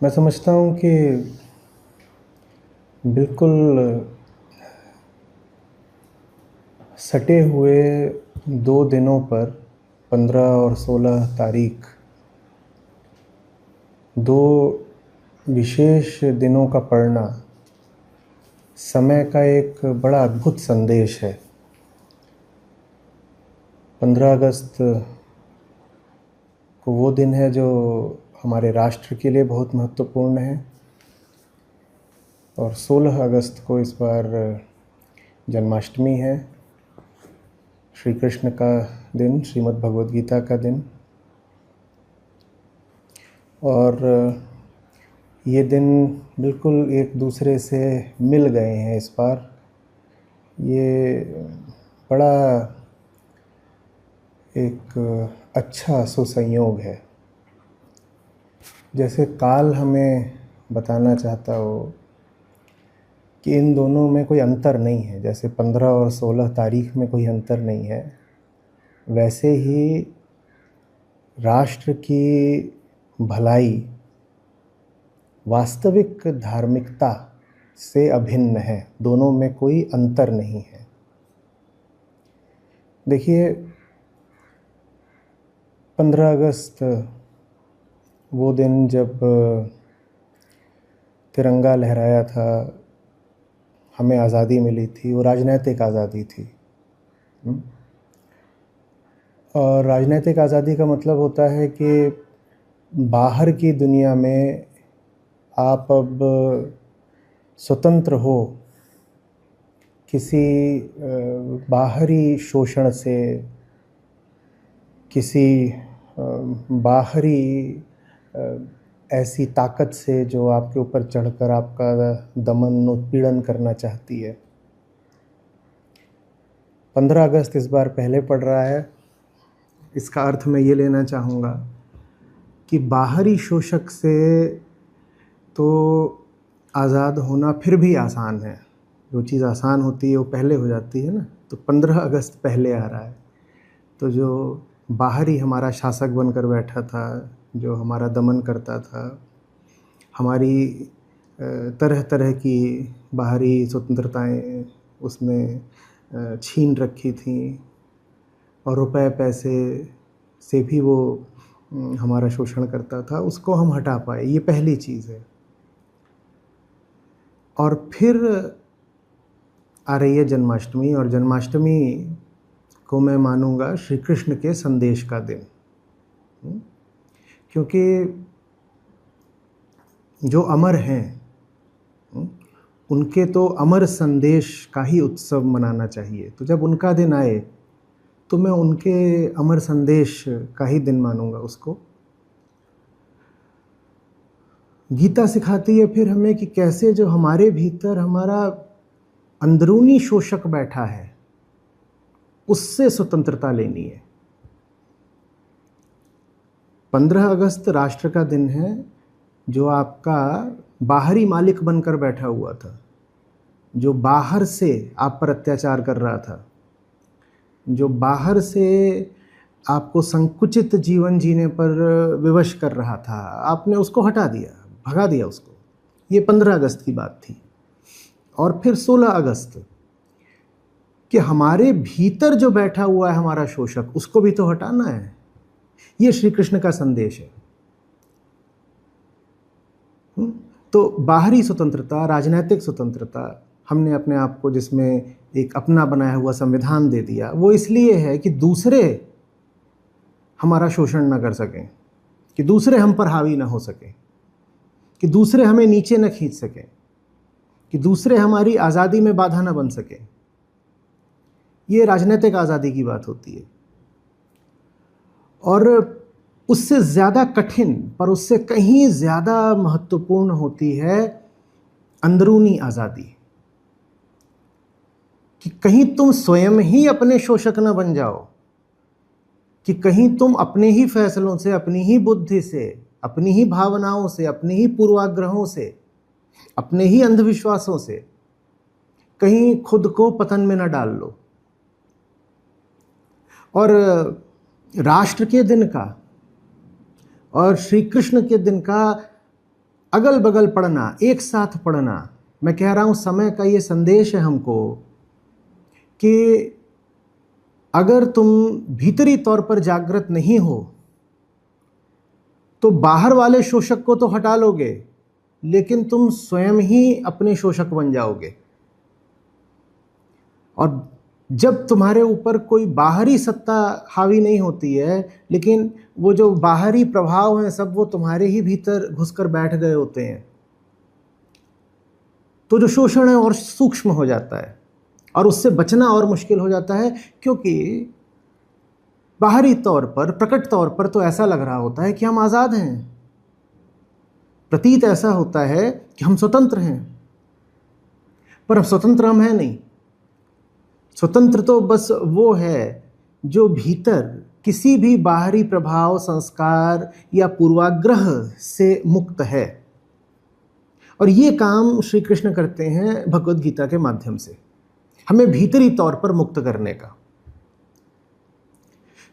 मैं समझता हूँ कि बिल्कुल सटे हुए 2 दिनों पर 15 और 16 तारीख 2 विशेष दिनों का पड़ना समय का एक बड़ा अद्भुत संदेश है। 15 अगस्त को वो दिन है जो हमारे राष्ट्र के लिए बहुत महत्वपूर्ण है और 16 अगस्त को इस बार जन्माष्टमी है, श्री कृष्ण का दिन, श्रीमद् भगवद गीता का दिन। और ये दिन बिल्कुल एक दूसरे से मिल गए हैं इस बार। ये बड़ा एक अच्छा सुसंयोग है। जैसे काल हमें बताना चाहता हो कि इन दोनों में कोई अंतर नहीं है, जैसे 15 और 16 तारीख में कोई अंतर नहीं है, वैसे ही राष्ट्र की भलाई वास्तविक धार्मिकता से अभिन्न है। दोनों में कोई अंतर नहीं है। देखिए, 15 अगस्त वो दिन जब तिरंगा लहराया था, हमें आज़ादी मिली थी, वो राजनैतिक आज़ादी थी। और राजनैतिक आज़ादी का मतलब होता है कि बाहर की दुनिया में आप अब स्वतंत्र हो किसी बाहरी शोषण से, किसी बाहरी ऐसी ताकत से जो आपके ऊपर चढ़कर आपका दमन उत्पीड़न करना चाहती है। 15 अगस्त इस बार पहले पड़ रहा है। इसका अर्थ मैं ये लेना चाहूँगा कि बाहरी शोषक से तो आज़ाद होना फिर भी आसान है। जो चीज़ आसान होती है वो पहले हो जाती है ना। तो 15 अगस्त पहले आ रहा है। तो जो बाहरी हमारा शासक बनकर बैठा था, जो हमारा दमन करता था, हमारी तरह तरह की बाहरी स्वतंत्रताएं उसने छीन रखी थी और रुपए पैसे से भी वो हमारा शोषण करता था, उसको हम हटा पाए। ये पहली चीज़ है। और फिर आ रही है जन्माष्टमी, और जन्माष्टमी को मैं मानूंगा श्री कृष्ण के संदेश का दिन, क्योंकि जो अमर हैं उनके तो अमर संदेश का ही उत्सव मनाना चाहिए। तो जब उनका दिन आए तो मैं उनके अमर संदेश का ही दिन मानूंगा उसको। गीता सिखाती है फिर हमें कि कैसे जो हमारे भीतर हमारा अंदरूनी शोषक बैठा है उससे स्वतंत्रता लेनी है। 15 अगस्त राष्ट्र का दिन है जो आपका बाहरी मालिक बनकर बैठा हुआ था, जो बाहर से आप पर अत्याचार कर रहा था, जो बाहर से आपको संकुचित जीवन जीने पर विवश कर रहा था, आपने उसको हटा दिया, भगा दिया उसको। ये 15 अगस्त की बात थी। और फिर 16 अगस्त कि हमारे भीतर जो बैठा हुआ है हमारा शोषक, उसको भी तो हटाना है। ये श्री कृष्ण का संदेश है। तो बाहरी स्वतंत्रता, राजनीतिक स्वतंत्रता, हमने अपने आप को जिसमें एक अपना बनाया हुआ संविधान दे दिया, वो इसलिए है कि दूसरे हमारा शोषण ना कर सकें, कि दूसरे हम पर हावी ना हो सकें, कि दूसरे हमें नीचे न खींच सकें, कि दूसरे हमारी आज़ादी में बाधा न बन सकें। ये राजनीतिक आज़ादी की बात होती है। और उससे ज़्यादा कठिन, पर उससे कहीं ज़्यादा महत्वपूर्ण होती है अंदरूनी आज़ादी, कि कहीं तुम स्वयं ही अपने शोषक न बन जाओ, कि कहीं तुम अपने ही फैसलों से, अपनी ही बुद्धि से, अपनी ही भावनाओं से, अपने ही पूर्वाग्रहों से, अपने ही अंधविश्वासों से कहीं खुद को पतन में न डाल लो। और राष्ट्र के दिन का और श्री कृष्ण के दिन का अगल बगल पढ़ना, एक साथ पढ़ना। मैं कह रहा हूं समय का ये संदेश है हमको कि अगर तुम भीतरी तौर पर जागृत नहीं हो तो बाहर वाले शोषक को तो हटा लोगे, लेकिन तुम स्वयं ही अपने शोषक बन जाओगे। और जब तुम्हारे ऊपर कोई बाहरी सत्ता हावी नहीं होती है, लेकिन वो जो बाहरी प्रभाव हैं सब वो तुम्हारे ही भीतर घुसकर बैठ गए होते हैं, तो जो शोषण है और सूक्ष्म हो जाता है और उससे बचना और मुश्किल हो जाता है। क्योंकि बाहरी तौर पर, प्रकट तौर पर तो ऐसा लग रहा होता है कि हम आज़ाद हैं, प्रतीत ऐसा होता है कि हम स्वतंत्र हैं, पर अब स्वतंत्र हम हैं नहीं। स्वतंत्र तो बस वो है जो भीतर किसी भी बाहरी प्रभाव, संस्कार या पूर्वाग्रह से मुक्त है। और ये काम श्री कृष्ण करते हैं भगवद गीता के माध्यम से, हमें भीतरी तौर पर मुक्त करने का।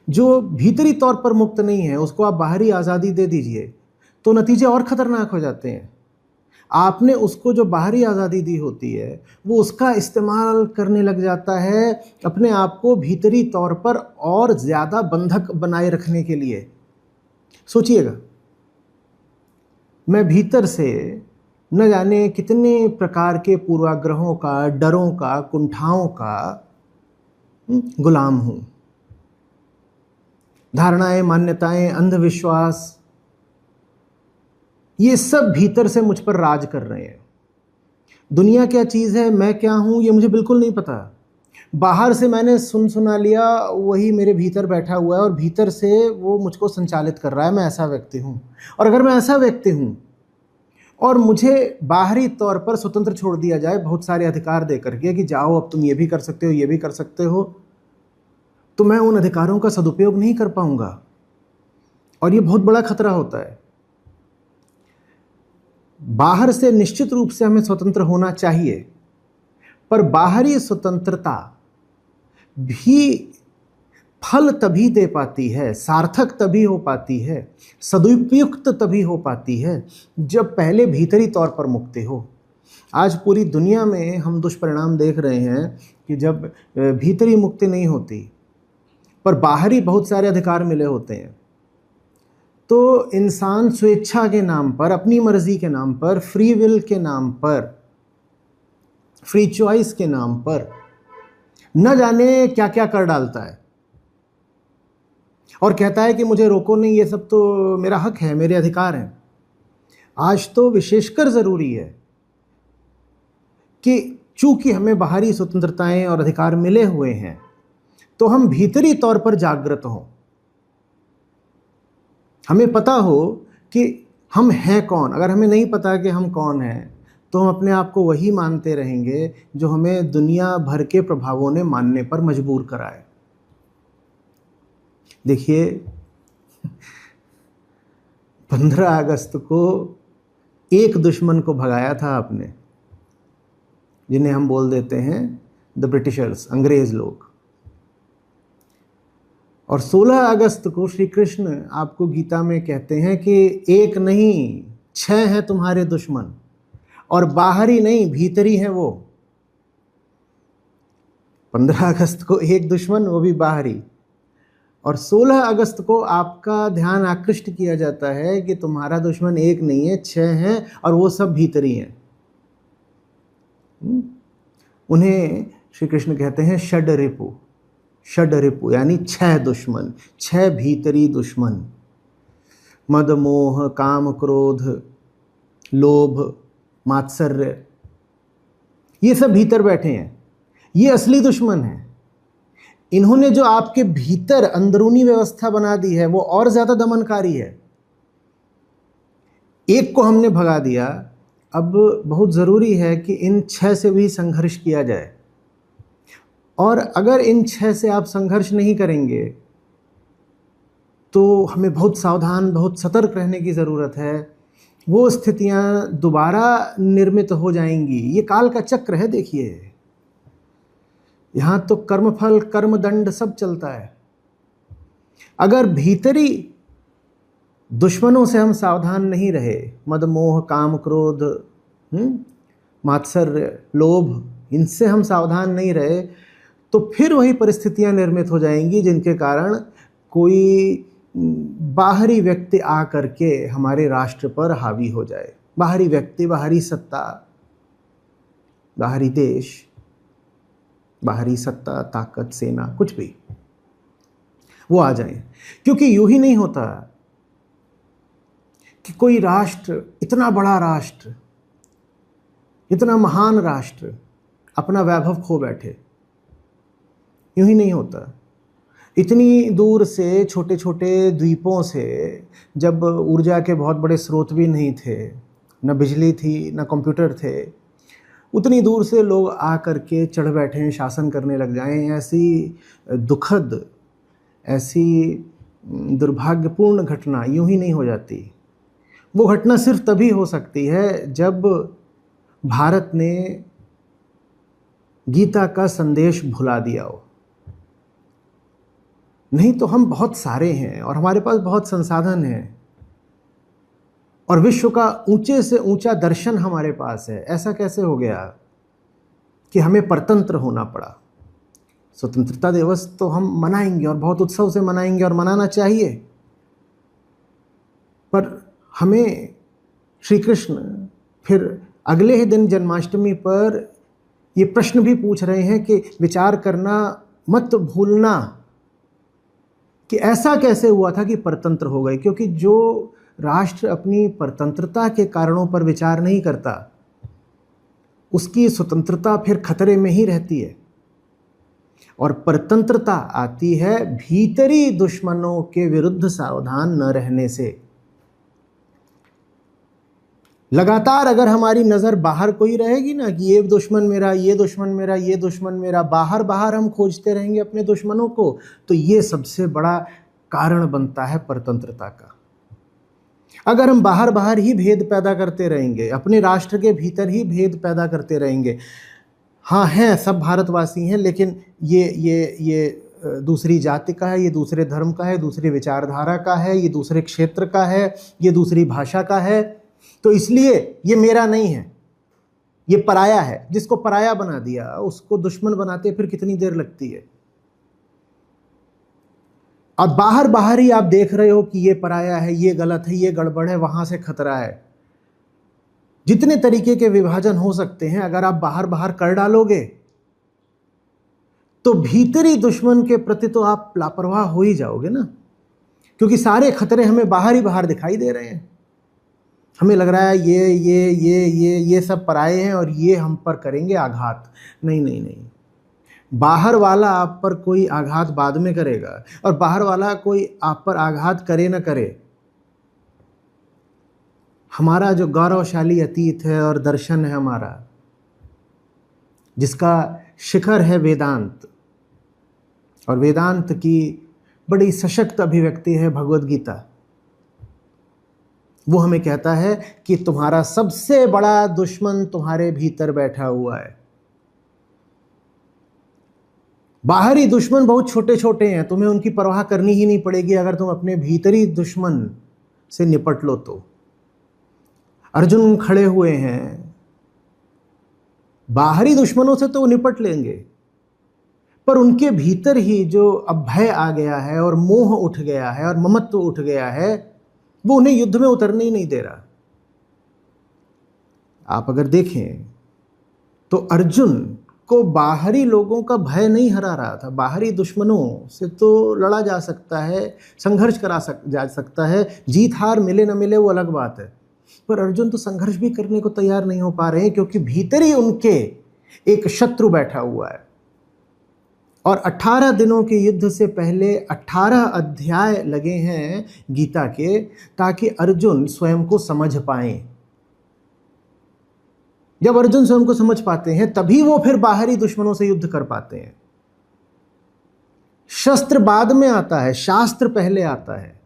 जो भीतरी तौर पर मुक्त नहीं है उसको आप बाहरी आज़ादी दे दीजिए तो नतीजे और खतरनाक हो जाते हैं। आपने उसको जो बाहरी आज़ादी दी होती है वो उसका इस्तेमाल करने लग जाता है अपने आप को भीतरी तौर पर और ज़्यादा बंधक बनाए रखने के लिए। सोचिएगा, मैं भीतर से न जाने कितने प्रकार के पूर्वाग्रहों का, डरों का, कुंठाओं का गुलाम हूँ। धारणाएं, मान्यताएं, अंधविश्वास, ये सब भीतर से मुझ पर राज कर रहे हैं। दुनिया क्या चीज़ है, मैं क्या हूँ, ये मुझे बिल्कुल नहीं पता। बाहर से मैंने सुना लिया, वही मेरे भीतर बैठा हुआ है और भीतर से वो मुझको संचालित कर रहा है। मैं ऐसा व्यक्ति हूँ, और अगर मैं ऐसा व्यक्ति हूँ और मुझे बाहरी तौर पर स्वतंत्र छोड़ दिया जाए बहुत सारे अधिकार दे करके कि जाओ अब तुम ये भी कर सकते हो, ये भी कर सकते हो, तो मैं उन अधिकारों का सदुपयोग नहीं कर पाऊंगा और ये बहुत बड़ा खतरा होता है। बाहर से निश्चित रूप से हमें स्वतंत्र होना चाहिए, पर बाहरी स्वतंत्रता भी फल तभी दे पाती है, सार्थक तभी हो पाती है, सदुपयुक्त तभी हो पाती है जब पहले भीतरी तौर पर मुक्ति हो। आज पूरी दुनिया में हम दुष्परिणाम देख रहे हैं कि जब भीतरी मुक्ति नहीं होती पर बाहरी बहुत सारे अधिकार मिले होते हैं, तो इंसान स्वेच्छा के नाम पर, अपनी मर्जी के नाम पर, फ्री विल के नाम पर, फ्री चॉइस के नाम पर न जाने क्या क्या कर डालता है और कहता है कि मुझे रोको नहीं, ये सब तो मेरा हक है, मेरे अधिकार हैं। आज तो विशेषकर ज़रूरी है कि चूंकि हमें बाहरी स्वतंत्रताएं और अधिकार मिले हुए हैं तो हम भीतरी तौर पर जागृत हों। हमें पता हो कि हम हैं कौन। अगर हमें नहीं पता कि हम कौन हैं तो हम अपने आप को वही मानते रहेंगे जो हमें दुनिया भर के प्रभावों ने मानने पर मजबूर कराए। देखिए, 15 अगस्त को एक दुश्मन को भगाया था आपने, जिन्हें हम बोल देते हैं द ब्रिटिशर्स, अंग्रेज लोग। और 16 अगस्त को श्री कृष्ण आपको गीता में कहते हैं कि एक नहीं 6 हैं तुम्हारे दुश्मन, और बाहरी नहीं भीतरी हैं वो। 15 अगस्त को एक दुश्मन, वो भी बाहरी, और 16 अगस्त को आपका ध्यान आकृष्ट किया जाता है कि तुम्हारा दुश्मन एक नहीं है, 6 हैं, और वो सब भीतरी हैं। उन्हें श्री कृष्ण कहते हैं षड रिपु। षड रिपु यानी 6 दुश्मन, 6 भीतरी दुश्मन। मद, मोह, काम, क्रोध, लोभ, मात्सर्य, ये सब भीतर बैठे हैं। ये असली दुश्मन हैं। इन्होंने जो आपके भीतर अंदरूनी व्यवस्था बना दी है वो और ज्यादा दमनकारी है। एक को हमने भगा दिया, अब बहुत ज़रूरी है कि इन 6 से भी संघर्ष किया जाए। और अगर इन 6 से आप संघर्ष नहीं करेंगे तो हमें बहुत सावधान, बहुत सतर्क रहने की ज़रूरत है। वो स्थितियां दोबारा निर्मित हो जाएंगी। ये काल का चक्र है। देखिए, यहाँ तो कर्मफल, कर्मदंड सब चलता है। अगर भीतरी दुश्मनों से हम सावधान नहीं रहे, मद मोह काम क्रोध मात्सर्य लोभ, इनसे हम सावधान नहीं रहे, तो फिर वही परिस्थितियां निर्मित हो जाएंगी जिनके कारण कोई बाहरी व्यक्ति आ करके हमारे राष्ट्र पर हावी हो जाए। बाहरी व्यक्ति, बाहरी सत्ता, बाहरी देश, बाहरी सत्ता, ताकत, सेना, कुछ भी, वो आ जाए। क्योंकि यूं ही नहीं होता कि कोई राष्ट्र, इतना बड़ा राष्ट्र, इतना महान राष्ट्र अपना वैभव खो बैठे। यूं ही नहीं होता। इतनी दूर से, छोटे छोटे द्वीपों से, जब ऊर्जा के बहुत बड़े स्रोत भी नहीं थे, न बिजली थी, न कंप्यूटर थे, उतनी दूर से लोग आ करके चढ़ बैठे हैं, शासन करने लग जाएं। ऐसी दुखद, ऐसी दुर्भाग्यपूर्ण घटना यूं ही नहीं हो जाती। वो घटना सिर्फ तभी हो सकती है जब भारत ने गीता का संदेश भुला दिया हो। नहीं तो हम बहुत सारे हैं और हमारे पास बहुत संसाधन हैं और विश्व का ऊंचे से ऊंचा दर्शन हमारे पास है। ऐसा कैसे हो गया कि हमें परतंत्र होना पड़ा? स्वतंत्रता दिवस तो हम मनाएंगे और बहुत उत्सव से मनाएंगे और मनाना चाहिए, पर हमें श्री कृष्ण फिर अगले ही दिन जन्माष्टमी पर ये प्रश्न भी पूछ रहे हैं कि विचार करना मत भूलना कि ऐसा कैसे हुआ था कि परतंत्र हो गए। क्योंकि जो राष्ट्र अपनी परतंत्रता के कारणों पर विचार नहीं करता, उसकी स्वतंत्रता फिर खतरे में ही रहती है। और परतंत्रता आती है भीतरी दुश्मनों के विरुद्ध सावधान न रहने से। लगातार अगर हमारी नज़र बाहर कोई रहेगी ना कि ये दुश्मन मेरा, ये दुश्मन मेरा, ये दुश्मन मेरा, बाहर बाहर हम खोजते रहेंगे अपने दुश्मनों को, तो ये सबसे बड़ा कारण बनता है परतंत्रता का। अगर हम बाहर बाहर ही भेद पैदा करते रहेंगे, अपने राष्ट्र के भीतर ही भेद पैदा करते रहेंगे, हाँ हैं सब भारतवासी हैं, लेकिन ये दूसरी जाति का है, ये दूसरे धर्म का है, दूसरी विचारधारा का है, ये दूसरे क्षेत्र का है, ये दूसरी भाषा का है, तो इसलिए ये मेरा नहीं है, ये पराया है। जिसको पराया बना दिया उसको दुश्मन बनाते फिर कितनी देर लगती है। और बाहर बाहर ही आप देख रहे हो कि ये पराया है, ये गलत है, ये गड़बड़ है, वहां से खतरा है। जितने तरीके के विभाजन हो सकते हैं अगर आप बाहर बाहर कर डालोगे तो भीतरी दुश्मन के प्रति तो आप लापरवाह हो ही जाओगे ना। क्योंकि सारे खतरे हमें बाहर ही बाहर दिखाई दे रहे हैं। हमें लग रहा है ये सब पराये हैं और ये हम पर करेंगे आघात। नहीं नहीं नहीं, बाहर वाला आप पर कोई आघात बाद में करेगा, और बाहर वाला कोई आप पर आघात करे न करे, हमारा जो गौरवशाली अतीत है और दर्शन है हमारा, जिसका शिखर है वेदांत, और वेदांत की बड़ी सशक्त अभिव्यक्ति है भगवद गीता, वो हमें कहता है कि तुम्हारा सबसे बड़ा दुश्मन तुम्हारे भीतर बैठा हुआ है। बाहरी दुश्मन बहुत छोटे छोटे हैं, तुम्हें उनकी परवाह करनी ही नहीं पड़ेगी अगर तुम अपने भीतरी दुश्मन से निपट लो तो। अर्जुन खड़े हुए हैं, बाहरी दुश्मनों से तो वो निपट लेंगे, पर उनके भीतर ही जो अब भय आ गया है और मोह उठ गया है और ममत्व उठ गया है, वो उन्हें युद्ध में उतरने ही नहीं दे रहा। आप अगर देखें तो अर्जुन को बाहरी लोगों का भय नहीं हरा रहा था। बाहरी दुश्मनों से तो लड़ा जा सकता है, संघर्ष जा सकता है, जीत हार मिले न मिले वो अलग बात है, पर अर्जुन तो संघर्ष भी करने को तैयार नहीं हो पा रहे हैं, क्योंकि भीतर ही उनके एक शत्रु बैठा हुआ है। और 18 दिनों के युद्ध से पहले 18 अध्याय लगे हैं गीता के, ताकि अर्जुन स्वयं को समझ पाएं। जब अर्जुन स्वयं को समझ पाते हैं तभी वो फिर बाहरी दुश्मनों से युद्ध कर पाते हैं। शस्त्र बाद में आता है, शास्त्र पहले आता है।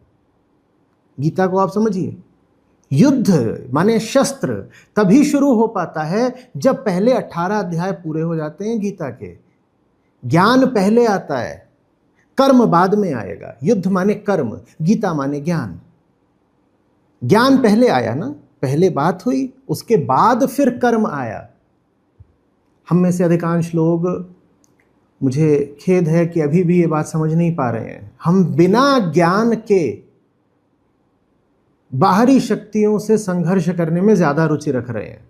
गीता को आप समझिए, युद्ध माने शस्त्र तभी शुरू हो पाता है जब पहले 18 अध्याय पूरे हो जाते हैं गीता के। ज्ञान पहले आता है, कर्म बाद में आएगा। युद्ध माने कर्म, गीता माने ज्ञान। ज्ञान पहले आया ना, पहले बात हुई, उसके बाद फिर कर्म आया। हम में से अधिकांश लोग, मुझे खेद है कि अभी भी ये बात समझ नहीं पा रहे हैं। हम बिना ज्ञान के बाहरी शक्तियों से संघर्ष करने में ज्यादा रुचि रख रहे हैं।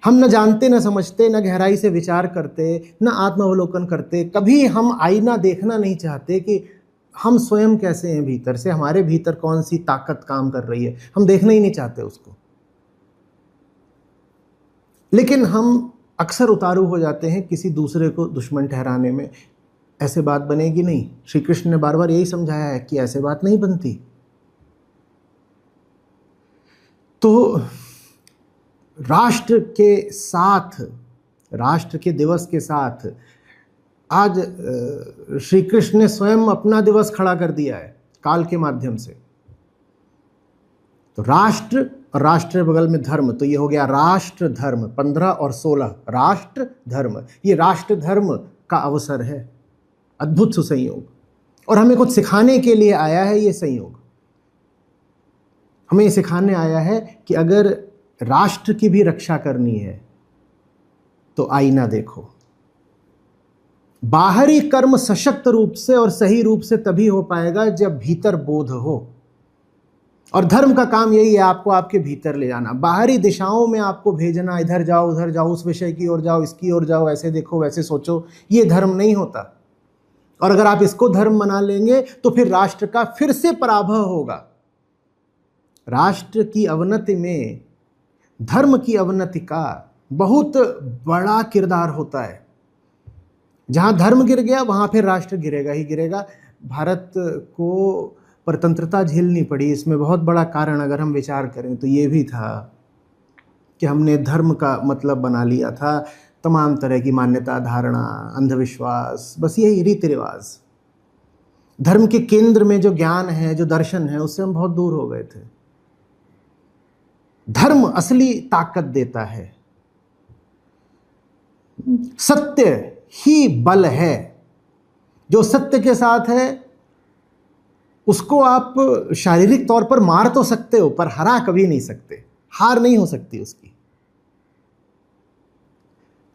हम न जानते, न समझते, न गहराई से विचार करते, न आत्मावलोकन करते। कभी हम आईना देखना नहीं चाहते कि हम स्वयं कैसे हैं भीतर से, हमारे भीतर कौन सी ताकत काम कर रही है, हम देखना ही नहीं चाहते उसको। लेकिन हम अक्सर उतारू हो जाते हैं किसी दूसरे को दुश्मन ठहराने में। ऐसे बात बनेगी नहीं। श्री कृष्ण ने बार बार यही समझाया है कि ऐसे बात नहीं बनती। तो राष्ट्र के साथ, राष्ट्र के दिवस के साथ आज श्री कृष्ण ने स्वयं अपना दिवस खड़ा कर दिया है काल के माध्यम से। तो राष्ट्र और राष्ट्र बगल में धर्म, तो ये हो गया राष्ट्र धर्म। 15 और 16 राष्ट्र धर्म, ये राष्ट्र धर्म का अवसर है। अद्भुत सुसंयोग, और हमें कुछ सिखाने के लिए आया है ये संयोग। हमें ये सिखाने आया है कि अगर राष्ट्र की भी रक्षा करनी है तो आईना देखो। बाहरी कर्म सशक्त रूप से और सही रूप से तभी हो पाएगा जब भीतर बोध हो। और धर्म का काम यही है, आपको आपके भीतर ले जाना। बाहरी दिशाओं में आपको भेजना, इधर जाओ उधर जाओ, उस विषय की ओर जाओ, इसकी ओर जाओ, ऐसे देखो वैसे सोचो, ये धर्म नहीं होता। और अगर आप इसको धर्म बना लेंगे तो फिर राष्ट्र का फिर से पराभव होगा। राष्ट्र की अवनति में धर्म की अवनति का बहुत बड़ा किरदार होता है। जहां धर्म गिर गया वहां फिर राष्ट्र गिरेगा ही गिरेगा। भारत को परतंत्रता झेलनी पड़ी, इसमें बहुत बड़ा कारण अगर हम विचार करें तो ये भी था कि हमने धर्म का मतलब बना लिया था तमाम तरह की मान्यता, धारणा, अंधविश्वास, बस यही रीति रिवाज। धर्म के केंद्र में जो ज्ञान है, जो दर्शन है, उससे हम बहुत दूर हो गए थे। धर्म असली ताकत देता है। सत्य ही बल है। जो सत्य के साथ है उसको आप शारीरिक तौर पर मार तो सकते हो, पर हरा कभी नहीं सकते, हार नहीं हो सकती उसकी।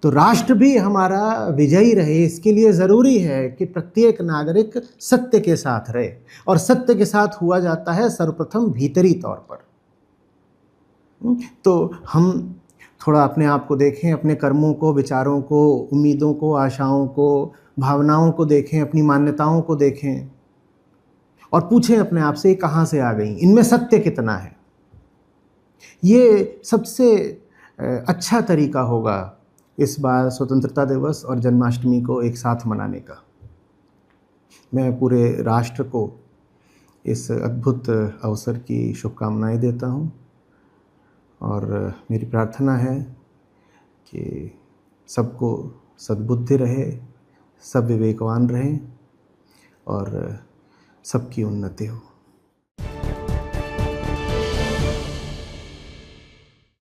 तो राष्ट्र भी हमारा विजयी रहे, इसके लिए जरूरी है कि प्रत्येक नागरिक सत्य के साथ रहे। और सत्य के साथ हुआ जाता है सर्वप्रथम भीतरी तौर पर। तो हम थोड़ा अपने आप को देखें, अपने कर्मों को, विचारों को, उम्मीदों को, आशाओं को, भावनाओं को देखें, अपनी मान्यताओं को देखें और पूछें अपने आप से ये कहाँ से आ गई, इनमें सत्य कितना है। ये सबसे अच्छा तरीका होगा इस बार स्वतंत्रता दिवस और जन्माष्टमी को एक साथ मनाने का। मैं पूरे राष्ट्र को इस अद्भुत अवसर की शुभकामनाएं देता हूँ और मेरी प्रार्थना है कि सबको सद्बुद्धि रहे, सब विवेकवान रहें और सबकी उन्नति हो।